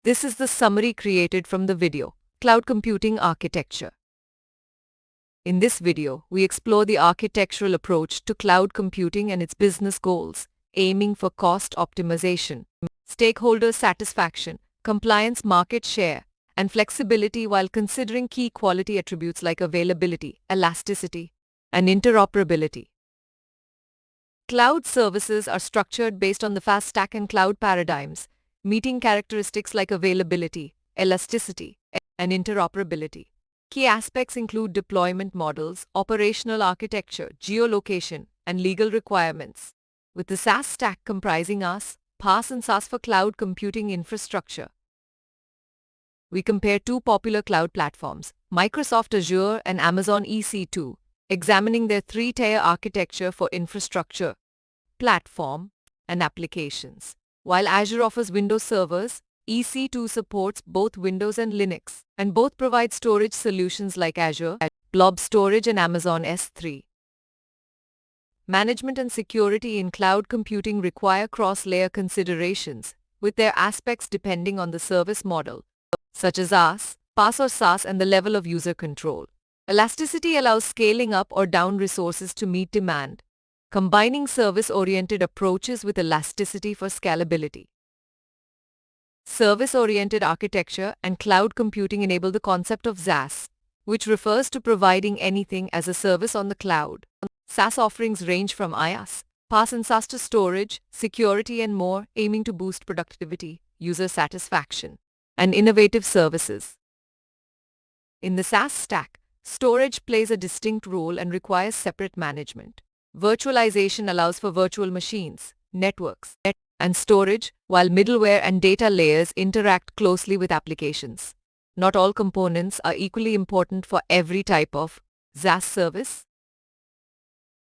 This is the summary created from the video, Cloud Computing Architecture. In this video, we explore the architectural approach to cloud computing and its business goals, aiming for cost optimization, stakeholder satisfaction, compliance, market share, and flexibility while considering key quality attributes like availability, elasticity, and interoperability. Cloud services are structured based on the fast stack and cloud paradigms, meeting characteristics like availability, elasticity, and interoperability. Key aspects include deployment models, operational architecture, geolocation, and legal requirements, with the SaaS stack comprising IaaS, PaaS, and SaaS for cloud computing infrastructure. We compare two popular cloud platforms, Microsoft Azure and Amazon EC2, examining their three-tier architecture for infrastructure, platform, and applications. While Azure offers Windows servers, EC2 supports both Windows and Linux, and both provide storage solutions like Azure Blob Storage and Amazon S3. Management and security in cloud computing require cross-layer considerations, with their aspects depending on the service model, such as IaaS, PaaS or SaaS, and the level of user control. Elasticity allows scaling up or down resources to meet demand, combining service-oriented approaches with elasticity for scalability. Service-oriented architecture and cloud computing enable the concept of SaaS, which refers to providing anything as a service on the cloud. SaaS offerings range from IaaS, PaaS and SaaS to storage, security, and more, aiming to boost productivity, user satisfaction, and innovative services. In the SaaS stack, storage plays a distinct role and requires separate management. Virtualization allows for virtual machines, networks, and storage, while middleware and data layers interact closely with applications. Not all components are equally important for every type of SaaS service.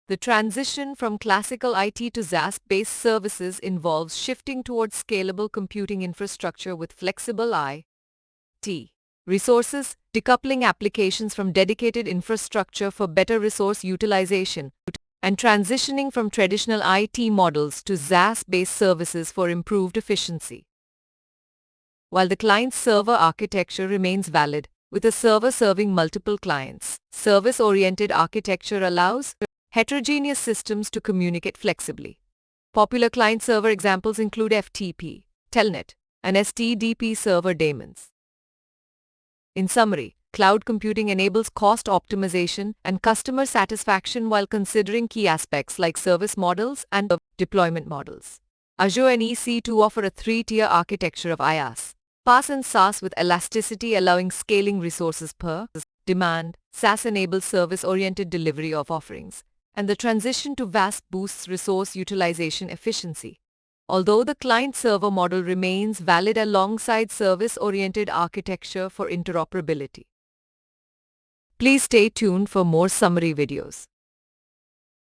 The transition from classical IT to SaaS-based services involves shifting towards scalable computing infrastructure with flexible IT resources, decoupling applications from dedicated infrastructure for better resource utilization, and transitioning from traditional IT models to SaaS-based services for improved efficiency. While the client-server architecture remains valid, with a server serving multiple clients, service-oriented architecture allows heterogeneous systems to communicate flexibly. Popular client-server examples include FTP, Telnet, and HTTP server daemons. In summary, cloud computing enables cost optimization and customer satisfaction while considering key aspects like service models and deployment models. Azure and EC2 offer a three-tier architecture of IaaS, PaaS and SaaS with elasticity allowing scaling resources per demand. SaaS enables service-oriented delivery of offerings, and the transition to VaaS boosts resource utilization efficiency. Although the client-server model remains valid alongside service-oriented architecture for interoperability. Please stay tuned for more summary videos.